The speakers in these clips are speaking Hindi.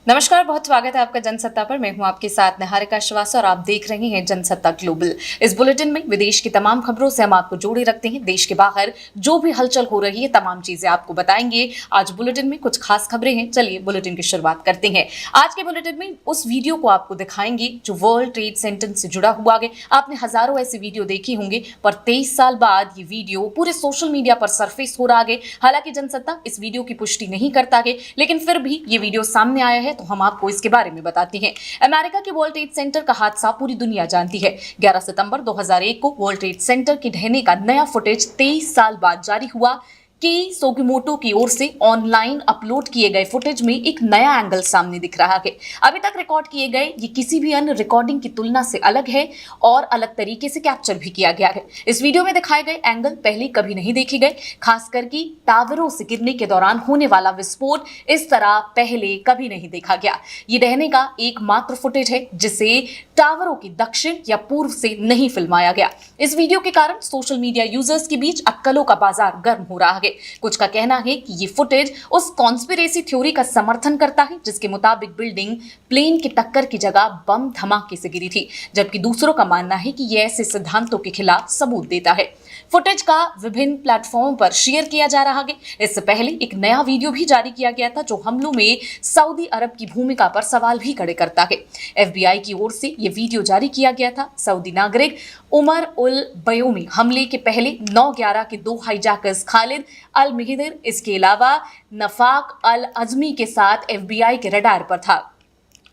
नमस्कार, बहुत स्वागत है आपका जनसत्ता पर। मैं हूं आपके साथ निहारिका श्रीवास्तव और आप देख रहे हैं जनसत्ता ग्लोबल। इस बुलेटिन में विदेश की तमाम खबरों से हम आपको जोड़े रखते हैं। देश के बाहर जो भी हलचल हो रही है तमाम चीजें आपको बताएंगे। आज बुलेटिन में कुछ खास खबरें हैं। चलिए बुलेटिन की शुरुआत करते हैं। आज के बुलेटिन में उस वीडियो को आपको दिखाएंगे जो वर्ल्ड ट्रेड सेंटर से जुड़ा हुआ है। आपने हजारों ऐसे वीडियो देखे होंगे, पर 23 साल बाद ये वीडियो पूरे सोशल मीडिया पर सरफेस हो रहा है। हालांकि जनसत्ता इस वीडियो की पुष्टि नहीं करता है, लेकिन फिर भी ये वीडियो सामने आया है तो हम आपको इसके बारे में बताते हैं। अमेरिका के वर्ल्ड ट्रेड सेंटर का हादसा पूरी दुनिया जानती है। 11 सितंबर 2001 को वर्ल्ड ट्रेड सेंटर के ढहने का नया फुटेज 23 साल बाद जारी हुआ। केई सोगुमोटो की ओर से ऑनलाइन अपलोड किए गए फुटेज में एक नया एंगल सामने दिख रहा है। अभी तक रिकॉर्ड किए गए ये किसी भी अन्य रिकॉर्डिंग की तुलना से अलग है और अलग तरीके से कैप्चर भी किया गया है। इस वीडियो में दिखाए गए एंगल पहले कभी नहीं देखे गए, खासकर कि टावरों से गिरने के दौरान होने वाला विस्फोट इस तरह पहले कभी नहीं देखा गया। ये रहने का एकमात्र फुटेज है जिसे टावरों की दक्षिण या पूर्व से नहीं फिल्माया गया। इस वीडियो के कारण सोशल मीडिया यूजर्स के बीच अक्कलों का बाजार गर्म हो रहा है। कुछ का कहना है कि ये फुटेज उस कॉन्स्पिरेसी थ्योरी का समर्थन करता है जिसके मुताबिक बिल्डिंग प्लेन की टक्कर की जगह बम धमाके से गिरी थी, जबकि दूसरों का मानना है कि ये ऐसे सिद्धांतों के खिलाफ सबूत देता है। फुटेज का विभिन्न प्लेटफॉर्म पर शेयर किया जा रहा है। इससे पहले एक नया वीडियो भी जारी किया गया था जो हमलों में सऊदी अरब की भूमिका पर सवाल भी खड़े करता है। FBI की ओर से यह वीडियो जारी किया गया था। सऊदी नागरिक उमर उल बयोमी हमले के पहले 9/11 के 2 हाईजैकर्स खालिद अल मिहिदर, इसके अलावा नफाक अल अजमी के साथ FBI के रडार पर था।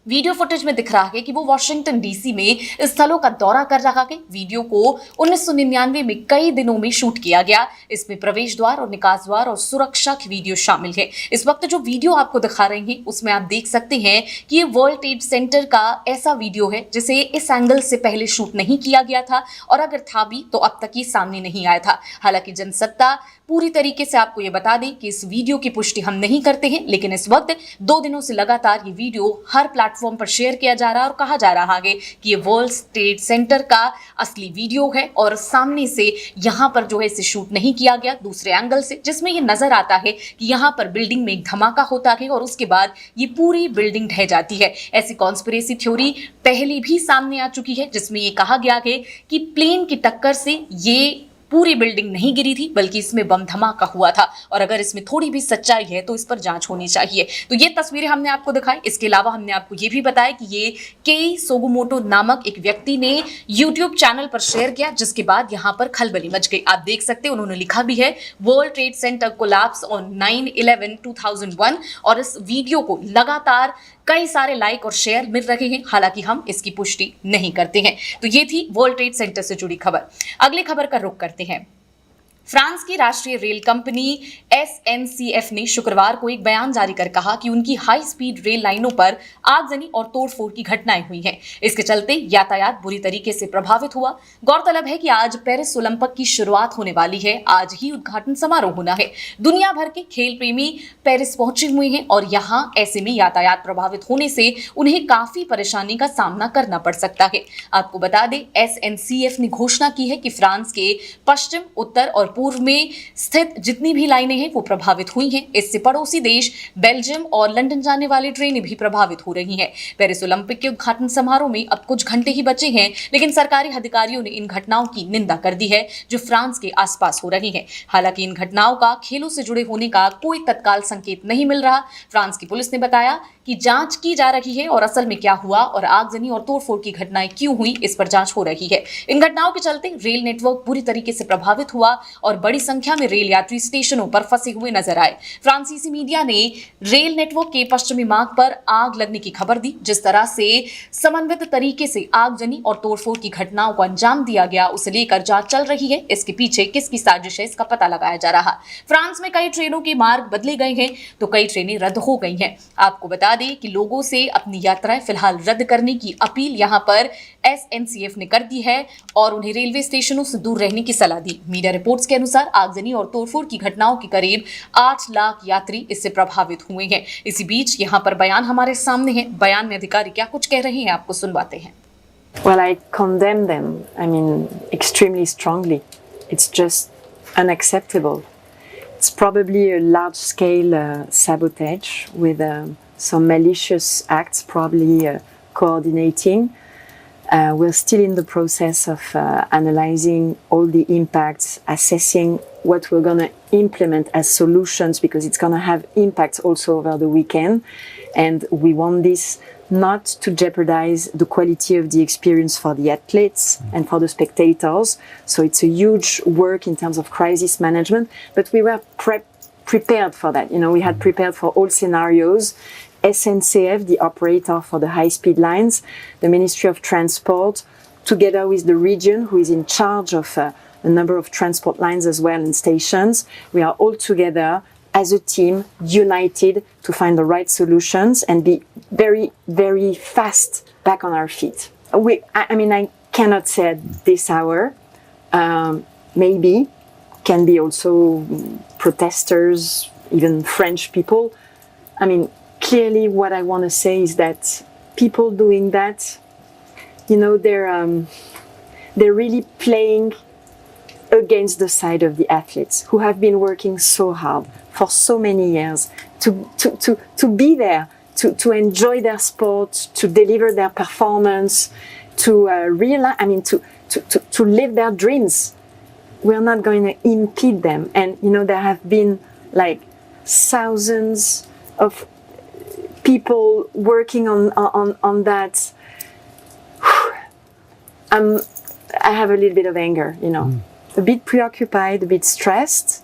वीडियो फुटेज में दिख रहा है कि वो वॉशिंगटन DC में स्थलों का दौरा कर रहा है। वीडियो को 1999 में कई दिनों में शूट किया गया। इसमें प्रवेश द्वार और निकास द्वार और सुरक्षा की वीडियो शामिल है। इस वक्त जो वीडियो आपको दिखा रहे हैं उसमें आप देख सकते हैं कि ये वर्ल्ड ट्रेड सेंटर का ऐसा वीडियो है जिसे इस एंगल से पहले शूट नहीं किया गया था, और अगर था भी तो अब तक ये सामने नहीं आया था। हालांकि जनसत्ता पूरी तरीके से आपको ये बता दें कि इस वीडियो की पुष्टि हम नहीं करते हैं, लेकिन इस वक्त 2 दिनों से लगातार ये वीडियो हर प्लेटफॉर्म पर शेयर किया जा रहा है और कहा जा रहा है कि ये वर्ल्ड ट्रेड सेंटर का असली वीडियो है और सामने से यहां पर जो है इसे शूट नहीं किया गया दूसरे एंगल से, जिसमें ये नजर आता है कि यहां पर बिल्डिंग में एक धमाका होता है और उसके बाद ये पूरी बिल्डिंग ढह जाती है। ऐसी कॉन्स्पिरेसी थ्योरी पहले भी सामने आ चुकी है जिसमें ये कहा गया है कि प्लेन की टक्कर से ये पूरी बिल्डिंग नहीं गिरी थी बल्कि इसमें बम धमाका हुआ था, और अगर इसमें थोड़ी भी सच्चाई है तो इस पर जांच होनी चाहिए। तो ये तस्वीरें हमने आपको दिखाई। इसके अलावा हमने आपको ये भी बताया कि ये केई सोगुमोटो नामक एक व्यक्ति ने YouTube चैनल पर शेयर किया, जिसके बाद यहां पर खलबली मच गई। आप देख सकते हैं उन्होंने लिखा भी है world trade centre collapse on 9/11/2001, और इस वीडियो को लगातार कई सारे लाइक और शेयर मिल रहे हैं। हालांकि हम इसकी पुष्टि नहीं करते हैं। तो ये थी वर्ल्ड ट्रेड सेंटर से जुड़ी खबर। अगली खबर का रुख करते हैं। फ्रांस की राष्ट्रीय रेल कंपनी SNCF ने शुक्रवार को एक बयान जारी कर कहा कि उनकी हाई स्पीड रेल लाइनों पर आगजनी और तोड़फोड़ की घटनाएं हुई हैं। इसके चलते यातायात बुरी तरीके से प्रभावित हुआ। गौरतलब है कि आज पेरिस ओलंपिक की शुरुआत होने वाली है। आज ही उद्घाटन समारोह होना है। दुनिया भर के खेल प्रेमी पेरिस पहुंचे हुए हैं और यहाँ ऐसे में यातायात प्रभावित होने से उन्हें काफी परेशानी का सामना करना पड़ सकता है। आपको बता दें, SNCF ने घोषणा की है कि फ्रांस के पश्चिम, उत्तर और पूर्व में स्थित जितनी भी लाइनें हैं वो प्रभावित हुई हैं। इससे पड़ोसी देश बेल्जियम और लंदन जाने वाली ट्रेनें भी प्रभावित हो रही हैं। पेरिस ओलंपिक के उद्घाटन समारोह में अब कुछ घंटे ही बचे हैं, लेकिन सरकारी अधिकारियों ने इन घटनाओं की निंदा कर दी है जो फ्रांस के आसपास हो रही हैं। हालांकि इन घटनाओं का खेलों से जुड़े होने का कोई तत्काल संकेत नहीं मिल रहा। फ्रांस की पुलिस ने बताया कि जांच की जा रही है और असल में क्या हुआ और आगजनी और तोड़फोड़ की घटनाएं क्यों हुई इस पर जांच हो रही है। इन घटनाओं के चलते रेल नेटवर्क पूरी तरीके से प्रभावित हुआ और बड़ी संख्या में रेल यात्री स्टेशनों पर फंसे हुए नजर आए। फ्रांसीसी मीडिया ने रेल नेटवर्क के पश्चिमी मार्ग पर आग लगने की खबर दी। जिस तरह से समन्वित तरीके से आगजनी और तोड़फोड़ की घटनाओं को अंजाम दिया गया उसे लेकर जांच चल रही है। इसके पीछे किसकी साजिश है इसका पता लगाया जा रहा। फ्रांस में कई ट्रेनों के मार्ग बदले गए हैं तो कई ट्रेनें रद्द हो गई हैं। आपको बता दें कि लोगों से अपनी यात्राएं फिलहाल रद्द करने की अपील यहां पर SNCF ने कर दी है और उन्हें रेलवे स्टेशनों से दूर रहने की सलाह दी। मीडिया रिपोर्ट्स के अनुसार आगजनी और तोड़फोड़ की घटनाओं के करीब 8 लाख यात्री इससे प्रभावित हुए हैं। इसी बीच यहां पर बयान हमारे सामने है। बयान में अधिकारी क्या कुछ कह रहे हैं आपको सुनवाते हैं। Well, I condemn them, extremely strongly. It's just unacceptable. It's probably a large-scale sabotage with some malicious acts, probably coordinating. We're still in the process of analyzing all the impacts, assessing what we're going to implement as solutions, because it's going to have impacts also over the weekend. And we want this not to jeopardize the quality of the experience for the athletes and for the spectators. So it's a huge work in terms of crisis management, but we were prepared for that. You know, we had prepared for all scenarios. SNCF, the operator for the high-speed lines, the Ministry of Transport, together with the region, who is in charge of a number of transport lines as well and stations. We are all together as a team, united to find the right solutions and be very, very fast back on our feet. I cannot say at this hour. Maybe can be also protesters, even French people. I mean, clearly what I want to say is that people doing that, you know, they're really playing against the side of the athletes who have been working so hard for so many years to be there, to enjoy their sport, to deliver their performance, to realize, to live their dreams. We're not going to impede them. And, you know, there have been like thousands of people working on that. I have a little bit of anger, you know, a bit preoccupied, a bit stressed,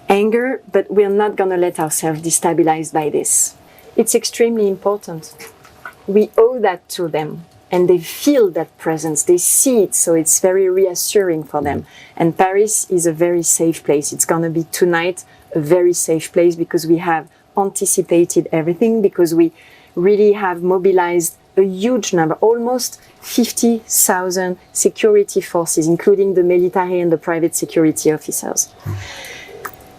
anger, but we're not going to let ourselves destabilize by this. It's extremely important. We owe that to them, and they feel that presence, they see it, so it's very reassuring for them. And Paris is a very safe place. It's going to be tonight a very safe place because we have anticipated everything, because we really have mobilized a huge number, almost 50,000 security forces, including the military and the private security officers.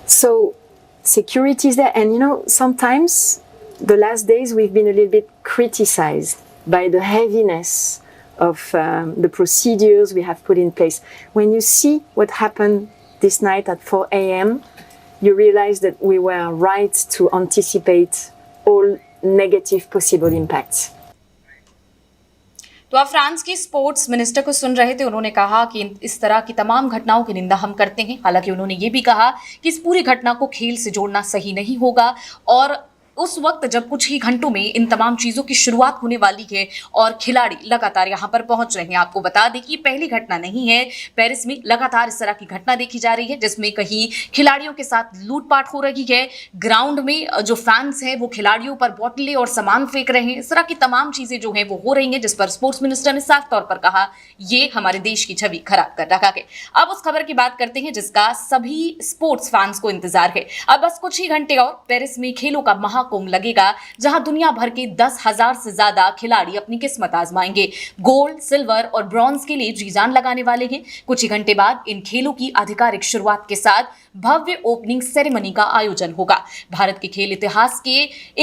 So security is there. And, you know, sometimes the last days we've been a little bit criticized by the heaviness of the procedures we have put in place. When you see what happened this night at 4 a.m., you realize that we were right to anticipate all negative possible impacts. तो आप फ्रांस के स्पोर्ट्स मिनिस्टर को सुन रहे थे। उन्होंने कहा कि इस तरह की तमाम घटनाओं की निंदा हम करते हैं। हालांकि उन्होंने ये भी कहा कि इस पूरी घटना को खेल से जोड़ना सही नहीं होगा और उस वक्त जब कुछ ही घंटों में इन तमाम चीजों की शुरुआत होने वाली है और खिलाड़ी लगातार यहां पर पहुंच रहे हैं। आपको बता दें कि ये पहली घटना नहीं है। पेरिस में लगातार इस तरह की घटना देखी जा रही है जिसमें कहीं खिलाड़ियों के साथ लूटपाट हो रही है, ग्राउंड में जो फैंस हैं वो खिलाड़ियों पर बोतलें और सामान फेंक रहे हैं। इस तरह की तमाम चीजें जो हैं वो हो रही हैं, जिस पर स्पोर्ट्स मिनिस्टर ने साफ तौर पर कहा ये हमारे देश की छवि खराब कर रखा है। अब उस खबर की बात करते हैं जिसका सभी स्पोर्ट्स फैंस को इंतजार है। अब बस कुछ ही घंटे और पेरिस में खेलों का महाकुंभ लगेगा, जहां दुनिया भर के 10,000 से ज्यादा खिलाड़ी अपनी किस्मत आजमाएंगे। गोल्ड, सिल्वर और ब्रॉन्ज के लिए जी जान लगाने वाले हैं। कुछ ही घंटे बाद इन खेलों की आधिकारिक शुरुआत के साथ भव्य ओपनिंग सेरेमनी का आयोजन होगा। भारत के खेल इतिहास के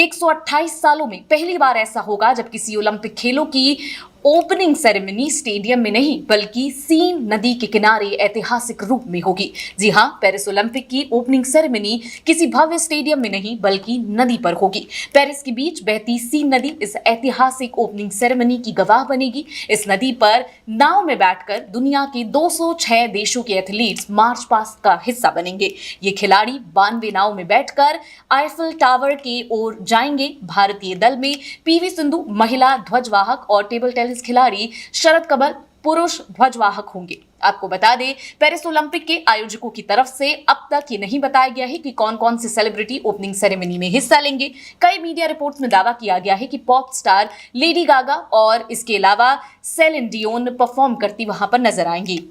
128 सालों में पहली बार ऐसा होगा जब किसी ओलंपिक खेलों की ओपनिंग सेरेमनी स्टेडियम में नहीं बल्कि सीन नदी के किनारे ऐतिहासिक रूप में होगी। जी हां, पेरिस ओलंपिक की ओपनिंग सेरेमनी किसी भव्य स्टेडियम में नहीं बल्कि नदी पर होगी। पेरिस के बीच बहती सीन नदी इस ऐतिहासिक ओपनिंग सेरेमनी की गवाह बनेगी। इस नदी पर नाव में बैठकर दुनिया के 206 देशों के एथलीट्स मार्च पास्ट का हिस्सा बनेंगे। ये खिलाड़ी 92 नाव में बैठकर आईफल टावर की ओर जाएंगे। भारतीय दल में पीवी सिंधु महिला ध्वजवाहक और टेबल टेनिस खिलाड़ी शरद कमल पुरुष ध्वजवाहक होंगे। आपको बता दें, पेरिस ओलंपिक के आयोजकों की तरफ से अब तक ये नहीं बताया गया है कि कौन कौन से सेलिब्रिटी ओपनिंग सेरेमनी में हिस्सा लेंगे। कई मीडिया रिपोर्ट्स में दावा किया गया है कि पॉप स्टार लेडी गागा और इसके अलावा सेलिन डियोन परफॉर्म करती वहां पर नजर आएंगी।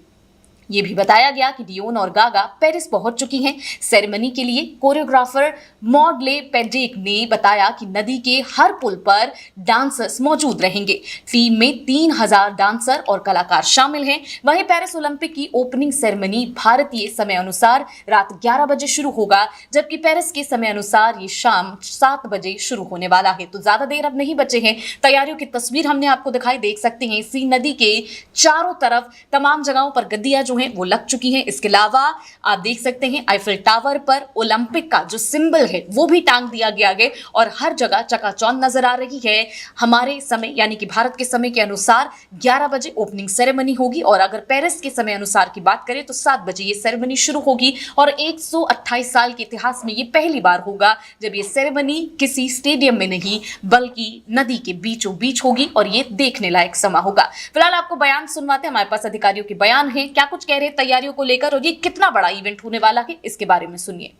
ये भी बताया गया कि डियोन और गागा पेरिस पहुंच चुकी हैं। सेरेमनी के लिए कोरियोग्राफर मॉडले पेडेक ने बताया कि नदी के हर पुल पर डांसर्स मौजूद रहेंगे। टीम में 3000 डांसर और कलाकार शामिल हैं। वहीं पेरिस ओलंपिक की ओपनिंग सेरेमनी भारतीय समय अनुसार रात 11 बजे शुरू होगा, जबकि पेरिस के समय अनुसार ये शाम 7 बजे शुरू होने वाला है। तो ज्यादा देर अब नहीं बचे हैं। तैयारियों की तस्वीर हमने आपको दिखाई, देख सकते हैं। सी नदी के चारों तरफ तमाम जगहों पर गद्दियां जो हैं वो लग चुकी हैं। इसके अलावा आप देख सकते हैं आईफिल टावर पर ओलंपिक का जो सिंबल है वो भी टांग दिया गया है और हर जगह चकाचौंध नजर आ रही है। हमारे समय यानी कि भारत के समय के अनुसार 11 बजे ओपनिंग सेरेमनी होगी और अगर पेरिस के समय अनुसार की बात करें तो 7 बजे ये सेरेमनी शुरू होगी और 128 साल के इतिहास में ये पहली बार होगा जब ये सेरेमनी किसी स्टेडियम में नहीं बल्कि नदी के बीचों बीच होगी और ये देखने लायक समा होगा। फिलहाल आपको बयान सुनवाते हैं, हमारे पास अधिकारियों के बयान हैं, क्या कुछ कह रहे हैं तैयारियों को लेकर और ये कितना बड़ा इवेंट होने वाला है इसके बारे में सुनिए।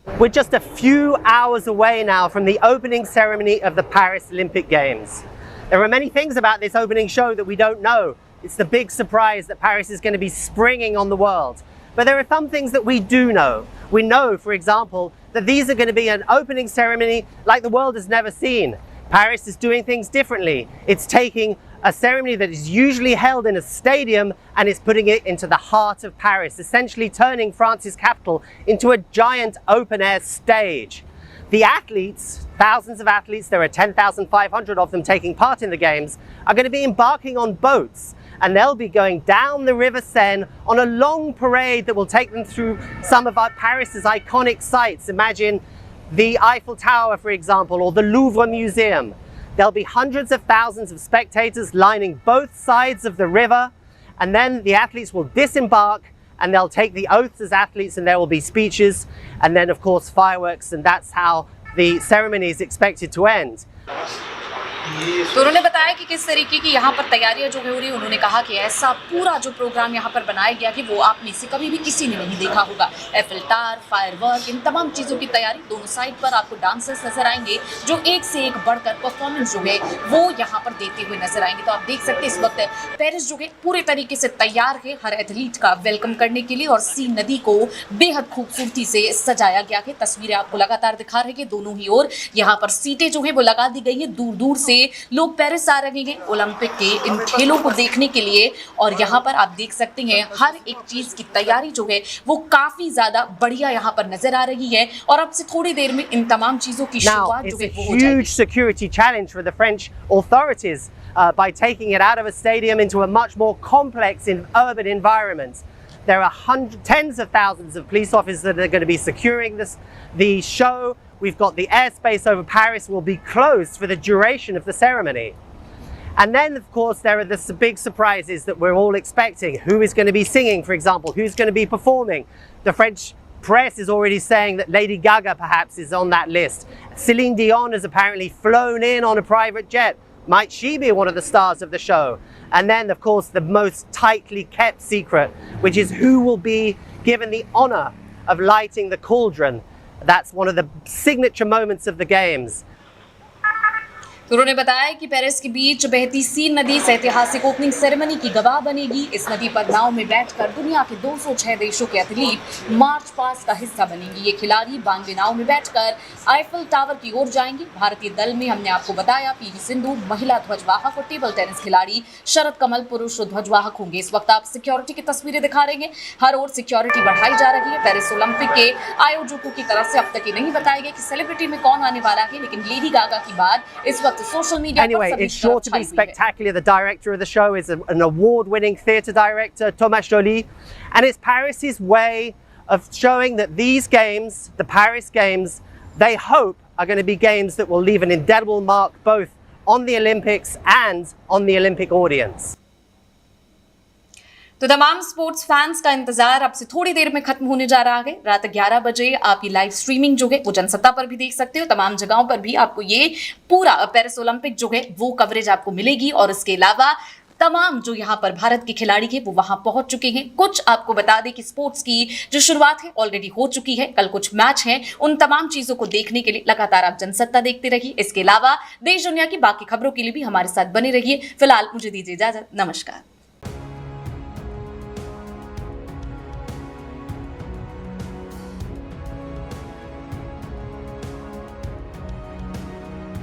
We're just a few hours away now from the opening ceremony of the Paris Olympic Games. There are many things about this opening show that we don't know. It's the big surprise that Paris is going to be springing on the world. But there are some things that we do know. We know, for example, that these are going to be an opening ceremony like the world has never seen. Paris is doing things differently. It's taking a ceremony that is usually held in a stadium and is putting it into the heart of Paris, essentially turning France's capital into a giant open-air stage. The athletes, thousands of athletes, there are 10,500 of them taking part in the games, are going to be embarking on boats and they'll be going down the River Seine on a long parade that will take them through some of Paris's iconic sites. Imagine the Eiffel Tower, for example, or the Louvre Museum. There'll be hundreds of thousands of spectators lining both sides of the river, and then the athletes will disembark and they'll take the oaths as athletes and there will be speeches and then of course fireworks, and that's how the ceremony is expected to end. तो उन्होंने बताया कि किस तरीके की यहाँ पर तैयारियां जो हो रही है। उन्होंने कहा कि ऐसा पूरा जो प्रोग्राम यहाँ पर बनाया गया कि वो आप में से कभी भी किसी ने नहीं देखा होगा। एफिल टावर, फायरवर्क, इन तमाम चीज़ों की तैयारी, दोनों साइड पर आपको डांसर्स नजर आएंगे जो एक से एक बढ़कर परफॉर्मेंस जो है वो यहाँ पर देते हुए नजर आएंगे। तो आप देख सकते हैं इस वक्त पेरिस जो है पूरे तरीके से तैयार है हर एथलीट का वेलकम करने के लिए और सी नदी को बेहद खूबसूरती से सजाया गया है। तस्वीरें आपको लगातार दिखा रहे हैं दोनों ही ओर यहाँ पर सीटें जो है वो लगा दी गई है। दूर दूर से लोग पेरिस आ रहे हैं ओलंपिक के इन खेलों को देखने के लिए और यहाँ पर आप देख सकते हैं हर एक चीज की तैयारी जो है वो काफी ज्यादा बढ़िया यहाँ पर नजर आ रही है और अब से थोड़ी देर में इन तमाम चीजों की शुरुआत जो है वो हो जाएगी। Huge security challenge for the French authorities by taking it out of a stadium into a much more complex urban environment. There are tens of thousands of police officers that are going to be securing the show. We've got the airspace over Paris will be closed for the duration of the ceremony. And then, of course, there are the big surprises that we're all expecting. Who is going to be singing, for example? Who's going to be performing? The French press is already saying that Lady Gaga perhaps is on that list. Celine Dion has apparently flown in on a private jet. Might she be one of the stars of the show? And then, of course, the most tightly kept secret, which is who will be given the honor of lighting the cauldron. That's one of the signature moments of the games. तो उन्होंने बताया कि पेरिस के बीच बहती सीन नदी इस ऐतिहासिक ओपनिंग सेरेमनी की गवाह बनेगी। इस नदी पर नाव में बैठकर दुनिया के 206 देशों के एथलीट मार्च पास्ट का हिस्सा बनेंगे। ये खिलाड़ी 92 नाव में बैठकर आईफिल टावर की ओर जाएंगे। भारतीय दल में हमने आपको बताया पीवी सिंधु महिला ध्वजवाहक और टेबल टेनिस खिलाड़ी शरद कमल पुरुष ध्वजवाहक होंगे। इस वक्त आप सिक्योरिटी की तस्वीरें दिखा रहे हैं, हर ओर सिक्योरिटी बढ़ाई जा रही है। पेरिस ओलंपिक के आयोजकों की तरफ से अब तक ये नहीं बताया गया कि सेलिब्रिटी में कौन आने वाला है, लेकिन लेडी गागा की बात इस वक्त social media anyway, it's sure to be spectacular. The director of the show is an award-winning theatre director, Thomas Joly, and it's Paris's way of showing that these games, the Paris Games, they hope are going to be games that will leave an indelible mark both on the Olympics and on the Olympic audience. तो तमाम स्पोर्ट्स फैंस का इंतजार अब से थोड़ी देर में खत्म होने जा रहा है। रात 11 बजे आप ये लाइव स्ट्रीमिंग जो है वो जनसत्ता पर भी देख सकते हो। तमाम जगहों पर भी आपको ये पूरा पेरिस ओलंपिक जो है वो कवरेज आपको मिलेगी और इसके अलावा तमाम जो यहाँ पर भारत के खिलाड़ी है वो वहां पहुंच चुके हैं। कुछ आपको बता दें कि स्पोर्ट्स की जो शुरुआत है ऑलरेडी हो चुकी है, कल कुछ मैच हैं। उन तमाम चीजों को देखने के लिए लगातार आप जनसत्ता देखते रहिए। इसके अलावा देश दुनिया की बाकी खबरों के लिए भी हमारे साथ बने रहिए। फिलहाल मुझे दीजिए इजाजत, नमस्कार।